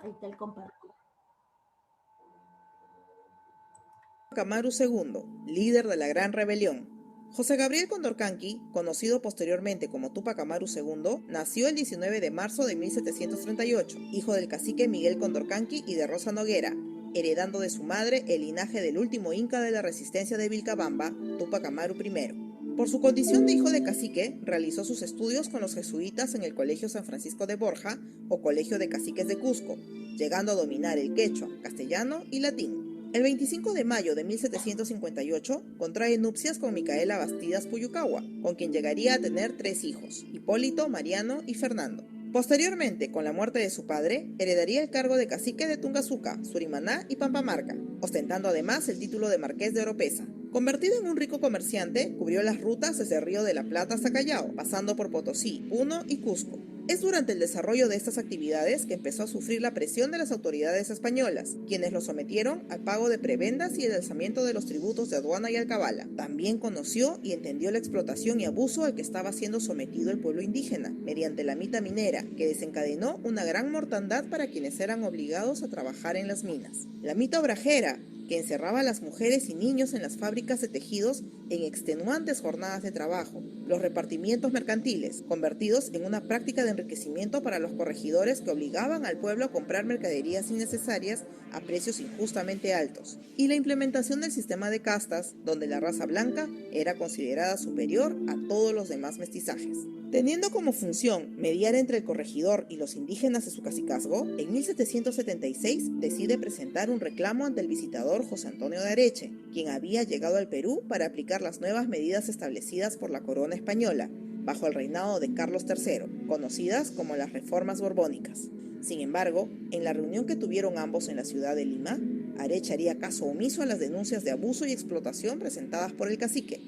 ahí está el compartir. Tupac Amaru II, líder de la Gran Rebelión. José Gabriel Condorcanqui, conocido posteriormente como Tupac Amaru II, nació el 19 de marzo de 1738, hijo del cacique Miguel Condorcanqui y de Rosa Noguera, heredando de su madre el linaje del último inca de la resistencia de Vilcabamba, Tupac Amaru I. Por su condición de hijo de cacique, realizó sus estudios con los jesuitas en el Colegio San Francisco de Borja o Colegio de Caciques de Cusco, llegando a dominar el quechua, castellano y latín. El 25 de mayo de 1758 contrae nupcias con Micaela Bastidas Puyucagua, con quien llegaría a tener 3 hijos, Hipólito, Mariano y Fernando. Posteriormente, con la muerte de su padre, heredaría el cargo de cacique de Tungazuca, Surimaná y Pampamarca, ostentando además el título de marqués de Oropesa. Convertido en un rico comerciante, cubrió las rutas desde el Río de la Plata hasta Callao, pasando por Potosí, Puno y Cusco. Es durante el desarrollo de estas actividades que empezó a sufrir la presión de las autoridades españolas, quienes lo sometieron al pago de prebendas y el alzamiento de los tributos de aduana y alcabala. También conoció y entendió la explotación y abuso al que estaba siendo sometido el pueblo indígena, mediante la mita minera, que desencadenó una gran mortandad para quienes eran obligados a trabajar en las minas. La mita obrajera, que encerraba a las mujeres y niños en las fábricas de tejidos en extenuantes jornadas de trabajo, los repartimientos mercantiles, convertidos en una práctica de enriquecimiento para los corregidores que obligaban al pueblo a comprar mercaderías innecesarias a precios injustamente altos, y la implementación del sistema de castas, donde la raza blanca era considerada superior a todos los demás mestizajes. Teniendo como función mediar entre el corregidor y los indígenas de su cacicazgo, en 1776 decide presentar un reclamo ante el visitador José Antonio de Areche, quien había llegado al Perú para aplicar las nuevas medidas establecidas por la corona española, bajo el reinado de Carlos III, conocidas como las reformas borbónicas. Sin embargo, en la reunión que tuvieron ambos en la ciudad de Lima, Areche haría caso omiso a las denuncias de abuso y explotación presentadas por el cacique,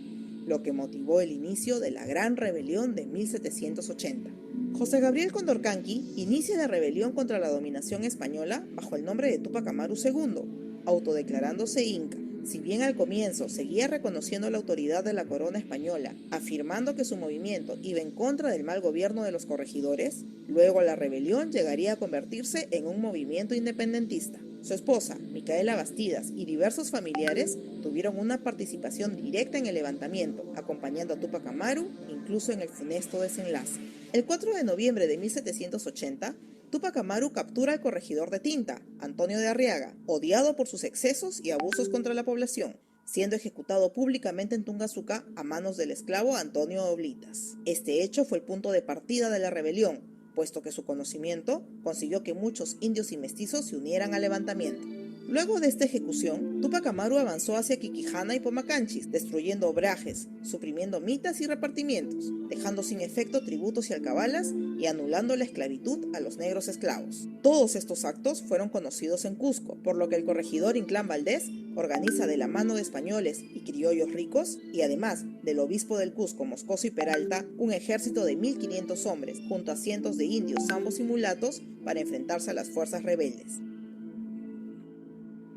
lo que motivó el inicio de la Gran Rebelión de 1780. José Gabriel Condorcanqui inicia la rebelión contra la dominación española bajo el nombre de Tupac Amaru II, autodeclarándose inca. Si bien al comienzo seguía reconociendo la autoridad de la corona española, afirmando que su movimiento iba en contra del mal gobierno de los corregidores, luego la rebelión llegaría a convertirse en un movimiento independentista. Su esposa, Micaela Bastidas, y diversos familiares tuvieron una participación directa en el levantamiento, acompañando a Tupac Amaru incluso en el funesto desenlace. El 4 de noviembre de 1780, Tupac Amaru captura al corregidor de Tinta, Antonio de Arriaga, odiado por sus excesos y abusos contra la población, siendo ejecutado públicamente en Tungazuca a manos del esclavo Antonio Oblitas. Este hecho fue el punto de partida de la rebelión, puesto que su conocimiento consiguió que muchos indios y mestizos se unieran al levantamiento. Luego de esta ejecución, Tupac Amaru avanzó hacia Quiquijana y Pomacanchis, destruyendo obrajes, suprimiendo mitas y repartimientos, dejando sin efecto tributos y alcabalas y anulando la esclavitud a los negros esclavos. Todos estos actos fueron conocidos en Cusco, por lo que el corregidor Inclán Valdés organiza de la mano de españoles y criollos ricos, y además del obispo del Cusco, Moscoso y Peralta, un ejército de 1500 hombres, junto a cientos de indios, zambos y mulatos, para enfrentarse a las fuerzas rebeldes.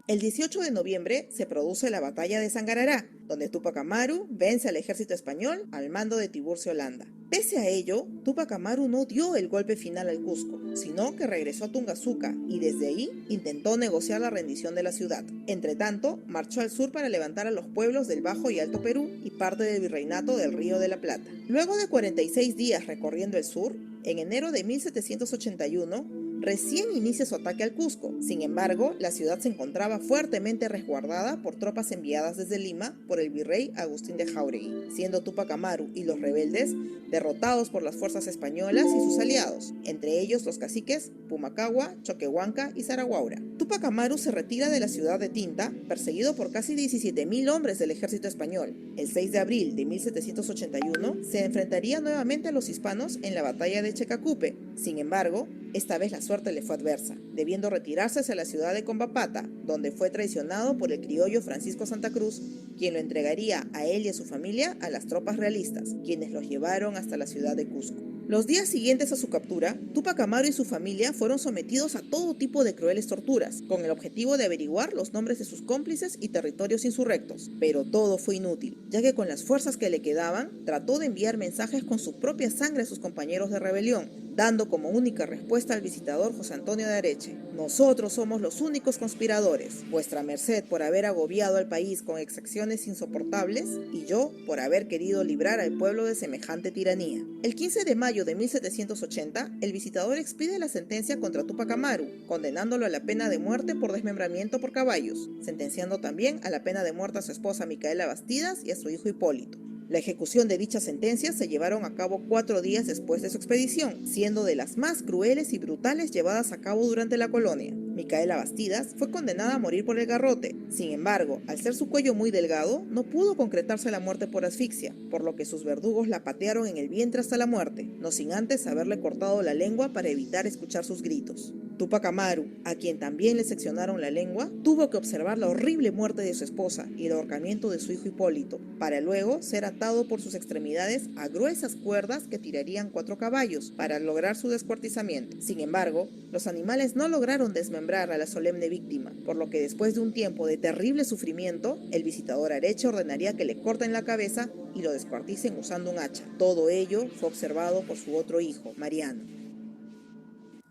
El 18 de noviembre se produce la batalla de Sangarará, donde Tupac Amaru vence al ejército español al mando de Tiburcio Landa. Pese a ello, Tupac Amaru no dio el golpe final al Cusco, sino que regresó a Tungazuca y desde ahí intentó negociar la rendición de la ciudad. Entretanto, marchó al sur para levantar a los pueblos del Bajo y Alto Perú y parte del virreinato del Río de la Plata. Luego de 46 días recorriendo el sur, en enero de 1781, recién inicia su ataque al Cusco. Sin embargo, la ciudad se encontraba fuertemente resguardada por tropas enviadas desde Lima por el virrey Agustín de Jáuregui, siendo Tupac Amaru y los rebeldes derrotados por las fuerzas españolas y sus aliados, entre ellos los caciques Pumacagua, Choquehuanca y Zaraguaura. Tupac Amaru se retira de la ciudad de Tinta, perseguido por casi 17.000 hombres del ejército español. El 6 de abril de 1781 se enfrentaría nuevamente a los hispanos en la batalla de Checacupe. Sin embargo, esta vez la suerte le fue adversa, debiendo retirarse hacia la ciudad de Combapata, donde fue traicionado por el criollo Francisco Santa Cruz, quien lo entregaría a él y a su familia a las tropas realistas, quienes los llevaron hasta la ciudad de Cusco. Los días siguientes a su captura, Tupac Amaru y su familia fueron sometidos a todo tipo de crueles torturas, con el objetivo de averiguar los nombres de sus cómplices y territorios insurrectos. Pero todo fue inútil, ya que con las fuerzas que le quedaban, trató de enviar mensajes con su propia sangre a sus compañeros de rebelión, dando como única respuesta al visitador José Antonio de Areche: nosotros somos los únicos conspiradores, vuestra merced por haber agobiado al país con exacciones insoportables y yo por haber querido librar al pueblo de semejante tiranía. El 15 de mayo de 1780, el visitador expide la sentencia contra Túpac Amaru, condenándolo a la pena de muerte por desmembramiento por caballos, sentenciando también a la pena de muerte a su esposa Micaela Bastidas y a su hijo Hipólito. La ejecución de dichas sentencias se llevaron a cabo 4 días después de su expedición, siendo de las más crueles y brutales llevadas a cabo durante la colonia. Micaela Bastidas fue condenada a morir por el garrote. Sin embargo, al ser su cuello muy delgado, no pudo concretarse la muerte por asfixia, por lo que sus verdugos la patearon en el vientre hasta la muerte, no sin antes haberle cortado la lengua para evitar escuchar sus gritos. Túpac Amaru, a quien también le seccionaron la lengua, tuvo que observar la horrible muerte de su esposa y el ahorcamiento de su hijo Hipólito, para luego ser atado por sus extremidades a gruesas cuerdas que tirarían 4 caballos para lograr su descuartizamiento. Sin embargo, los animales no lograron desmembrar a la solemne víctima, por lo que después de un tiempo de terrible sufrimiento, el visitador Areche ordenaría que le corten la cabeza y lo descuarticen usando un hacha. Todo ello fue observado por su otro hijo, Mariano.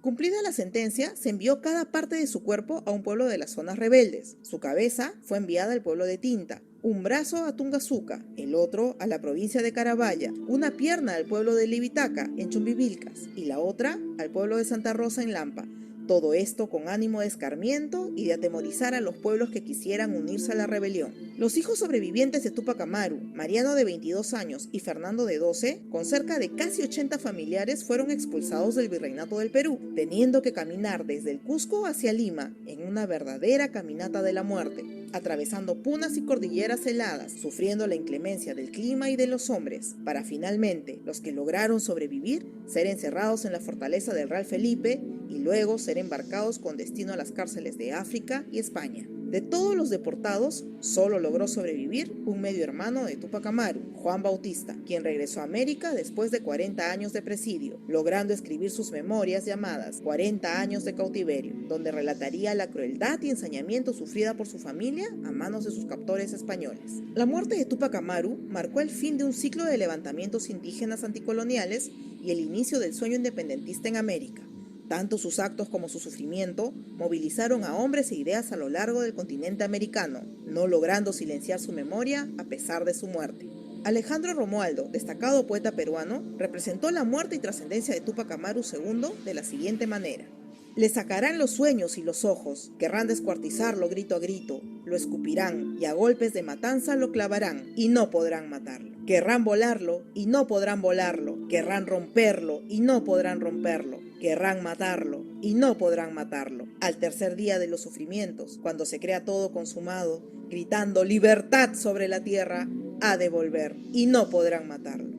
Cumplida la sentencia, se envió cada parte de su cuerpo a un pueblo de las zonas rebeldes. Su cabeza fue enviada al pueblo de Tinta, un brazo a Tungazuca, el otro a la provincia de Carabaya, una pierna al pueblo de Libitaca, en Chumbivilcas, y la otra al pueblo de Santa Rosa, en Lampa. Todo esto con ánimo de escarmiento y de atemorizar a los pueblos que quisieran unirse a la rebelión. Los hijos sobrevivientes de Túpac Amaru, Mariano de 22 años y Fernando de 12, con cerca de casi 80 familiares, fueron expulsados del Virreinato del Perú, teniendo que caminar desde el Cusco hacia Lima en una verdadera caminata de la muerte, atravesando punas y cordilleras heladas, sufriendo la inclemencia del clima y de los hombres, para finalmente, los que lograron sobrevivir, ser encerrados en la fortaleza del Real Felipe y luego ser embarcados con destino a las cárceles de África y España. De todos los deportados, solo logró sobrevivir un medio hermano de Túpac Amaru, Juan Bautista, quien regresó a América después de 40 años de presidio, logrando escribir sus memorias llamadas 40 años de cautiverio, donde relataría la crueldad y ensañamiento sufrida por su familia a manos de sus captores españoles. La muerte de Túpac Amaru marcó el fin de un ciclo de levantamientos indígenas anticoloniales y el inicio del sueño independentista en América. Tanto sus actos como su sufrimiento movilizaron a hombres e ideas a lo largo del continente americano, no logrando silenciar su memoria a pesar de su muerte. Alejandro Romualdo, destacado poeta peruano, representó la muerte y trascendencia de Túpac Amaru II de la siguiente manera: le sacarán los sueños y los ojos, querrán descuartizarlo grito a grito, lo escupirán y a golpes de matanza lo clavarán y no podrán matarlo. Querrán volarlo y no podrán volarlo, querrán romperlo y no podrán romperlo, querrán matarlo y no podrán matarlo. Al tercer día de los sufrimientos, cuando se crea todo consumado, gritando libertad sobre la tierra, ha de volver y no podrán matarlo.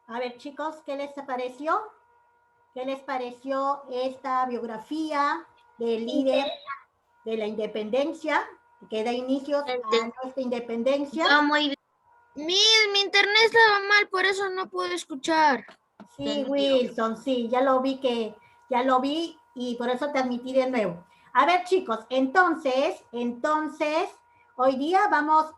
A ver, chicos, ¿qué les pareció? ¿Qué les pareció esta biografía del líder de la independencia, que da inicio a nuestra independencia? No, muy bien. Mi internet estaba mal, por eso no puedo escuchar. Sí, Wilson, sí, ya lo vi y por eso te admití de nuevo. A ver, chicos, entonces, hoy día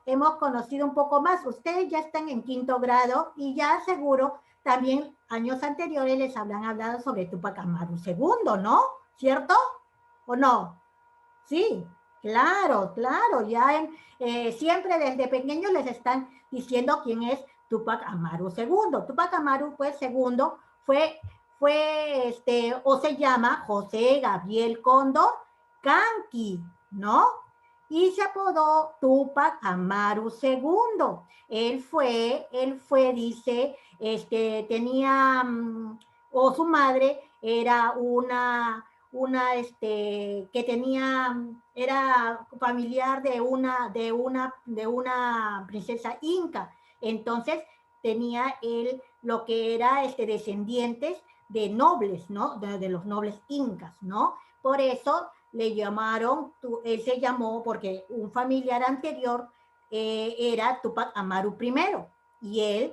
hemos conocido un poco más. Ustedes ya están en 5º grado y ya seguro también años anteriores les habrán hablado sobre Túpac Amaru II, ¿no? ¿Cierto? ¿O no? Sí, claro, claro, siempre desde pequeños les están diciendo quién es Túpac Amaru II. Túpac Amaru, pues, segundo, o se llama José Gabriel Cóndor Canqui, ¿no? Y se apodó Túpac Amaru II. Él fue, dice, tenía, o su madre era que tenía, era familiar de una princesa inca. Entonces tenía él lo que era descendientes de nobles, ¿no? De los nobles incas, ¿no? Por eso le llamaron, él se llamó porque un familiar anterior era Túpac Amaru I, y él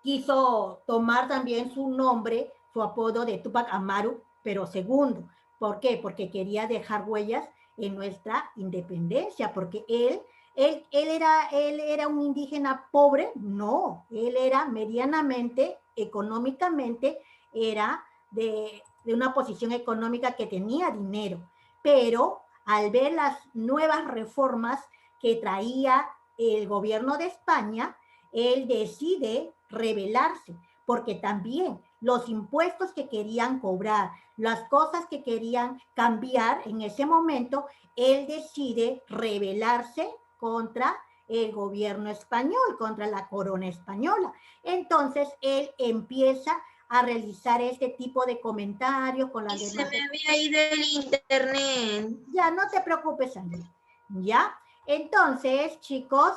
quiso tomar también su nombre, su apodo de Túpac Amaru, pero segundo. ¿Por qué? Porque quería dejar huellas en nuestra independencia, porque él ¿Él era un indígena pobre? No, él era medianamente, económicamente, era de una posición económica que tenía dinero, pero al ver las nuevas reformas que traía el gobierno de España, él decide rebelarse, porque también los impuestos que querían cobrar, las cosas que querían cambiar en ese momento, él decide rebelarse contra el gobierno español, contra la corona española. Entonces, él empieza a realizar este tipo de comentarios con las demás. Se me había ido el internet. Ya, no te preocupes, Andrés. ¿Ya? Entonces, chicos,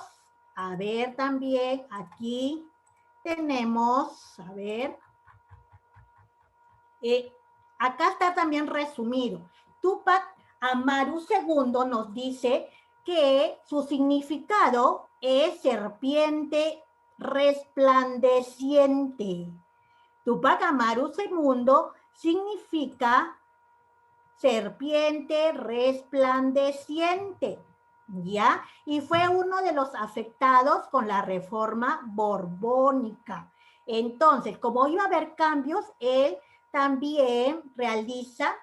a ver también, aquí tenemos, a ver, acá está también resumido. Tupac Amaru II nos dice que su significado es serpiente resplandeciente. Tupac Amaru II significa serpiente resplandeciente, ¿ya? Y fue uno de los afectados con la reforma borbónica. Entonces, como iba a haber cambios, él también realiza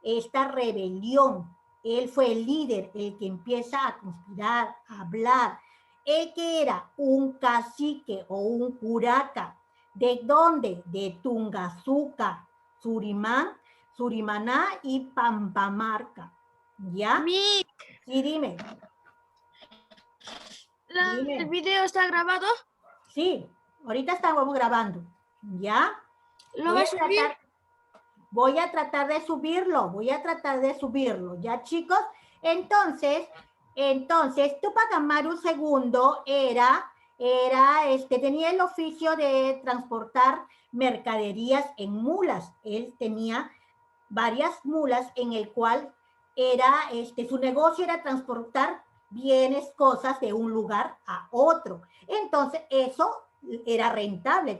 esta rebelión. Él fue el líder, el que empieza a conspirar, a hablar. Él que era un cacique o un curaca. ¿De dónde? De Tungazuca, Surimán, Surimaná y Pampamarca. ¿Ya? Sí, dime. Dime. ¿El video está grabado? Sí, ahorita estamos grabando. ¿Ya? ¿Lo vas a subir? Voy a tratar de subirlo, ¿ya, chicos? Entonces, Tupac Amaru II tenía el oficio de transportar mercaderías en mulas. Él tenía varias mulas en el cual su negocio era transportar bienes, cosas de un lugar a otro. Entonces, eso era rentable,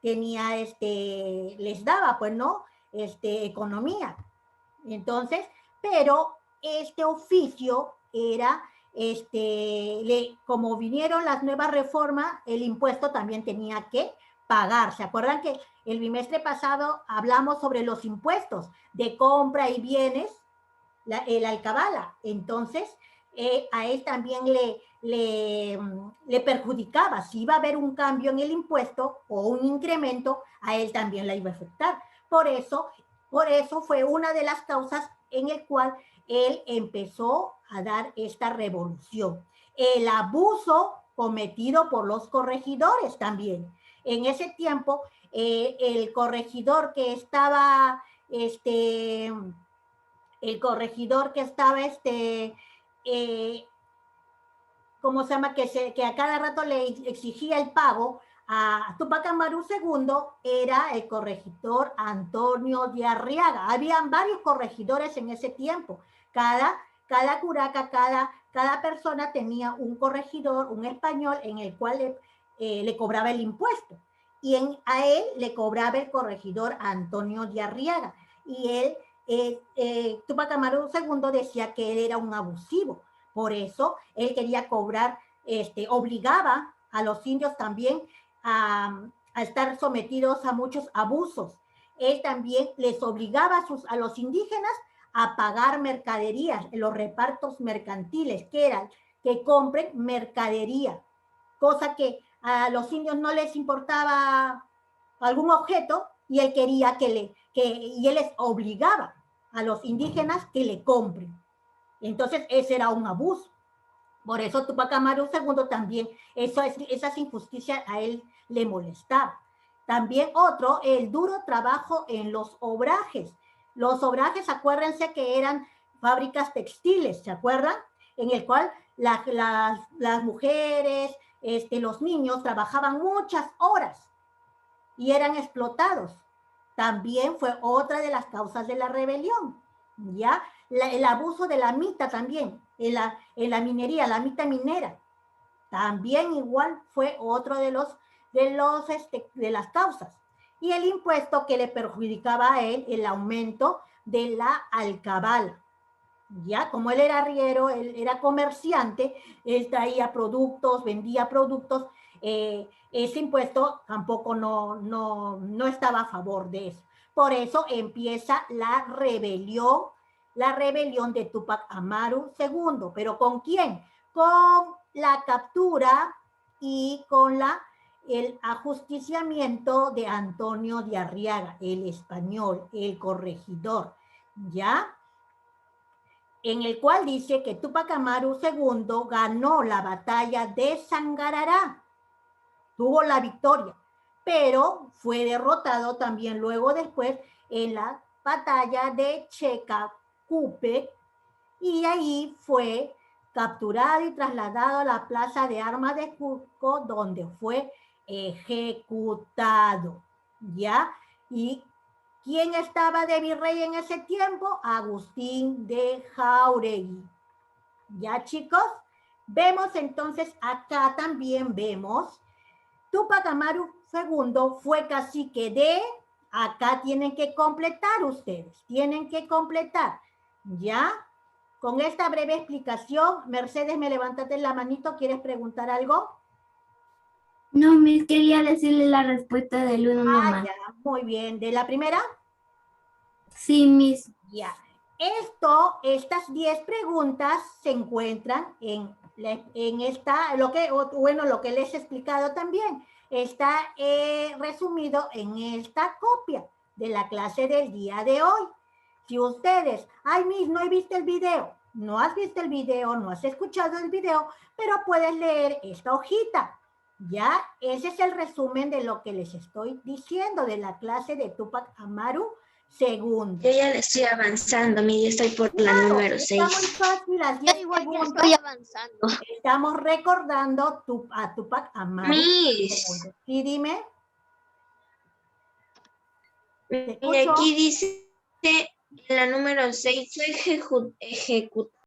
les daba, pues, ¿no? Economía. Entonces, pero este oficio era, como vinieron las nuevas reformas, el impuesto también tenía que pagar. ¿Se acuerdan que el bimestre pasado hablamos sobre los impuestos de compra y bienes, el alcabala? Entonces, a él también le perjudicaba. Si iba a haber un cambio en el impuesto o un incremento, a él también la iba a afectar. Por eso fue una de las causas en el cual él empezó a dar esta revolución. El abuso cometido por los corregidores también. En ese tiempo, el corregidor que estaba, ¿cómo se llama? Que a cada rato le exigía el pago a Tupac Amaru II, era el corregidor Antonio de Arriaga. Habían varios corregidores en ese tiempo. Cada curaca, cada persona tenía un corregidor, un español, en el cual le cobraba el impuesto. Y a él le cobraba el corregidor Antonio de Arriaga. Y Tupac Amaru II decía que él era un abusivo. Por eso él quería cobrar, obligaba a los indios también a estar sometidos a muchos abusos. Él también les obligaba a los indígenas a pagar mercaderías, los repartos mercantiles, que eran que compren mercadería, cosa que a los indios no les importaba algún objeto y él quería y él les obligaba a los indígenas que le compren. Entonces, ese era un abuso. Por eso Tupac Amaru II también, esas injusticias a él le molestaba. También otro, el duro trabajo en los obrajes. Los obrajes, acuérdense que eran fábricas textiles, ¿se acuerdan? En el cual las mujeres, los niños trabajaban muchas horas y eran explotados. También fue otra de las causas de la rebelión, ¿ya? El abuso de la mita también, en la minería, la mita minera, también igual fue otro de las causas. Y el impuesto que le perjudicaba a él, el aumento de la alcabala. Ya, como él era arriero, él era comerciante, él traía productos, vendía productos, ese impuesto tampoco no estaba a favor de eso. Por eso empieza la rebelión de Tupac Amaru II. ¿Pero con quién? Con la captura y con el ajusticiamiento de Antonio de Arriaga, el español, el corregidor, ¿ya? En el cual dice que Tupac Amaru II ganó la batalla de Sangarará, tuvo la victoria, pero fue derrotado también luego después en la batalla de Checacupec, y ahí fue capturado y trasladado a la plaza de armas de Cusco, donde fue ejecutado, ¿ya? Y ¿quién estaba de virrey en ese tiempo? Agustín de Jáuregui. ¿Ya, chicos? Vemos entonces, acá también vemos, Tupac Amaru II fue cacique de, acá tienen que completar ustedes, tienen que completar, ¿ya? Con esta breve explicación, Mercedes, me levantaste la manito, ¿quieres preguntar algo? No, me quería decirle la respuesta del uno nomás. Ya, muy bien. ¿De la primera? Sí, Miss. Ya. Estas 10 preguntas se encuentran en esta, lo que les he explicado también, está resumido en esta copia de la clase del día de hoy. Si ustedes, ay, Miss, no he visto el video, no has visto el video, no has escuchado el video, pero puedes leer esta hojita. Ya, ese es el resumen de lo que les estoy diciendo de la clase de Tupac Amaru II. Yo ya le estoy avanzando, ya estoy por la Claro, número está 6. muy fácil, las 10 Igual ya preguntas. estoy avanzando. Estamos recordando a Tupac Amaru Miss, II. Sí, dime. Te mira, escucho. aquí dice en la número 6, fue ejecutado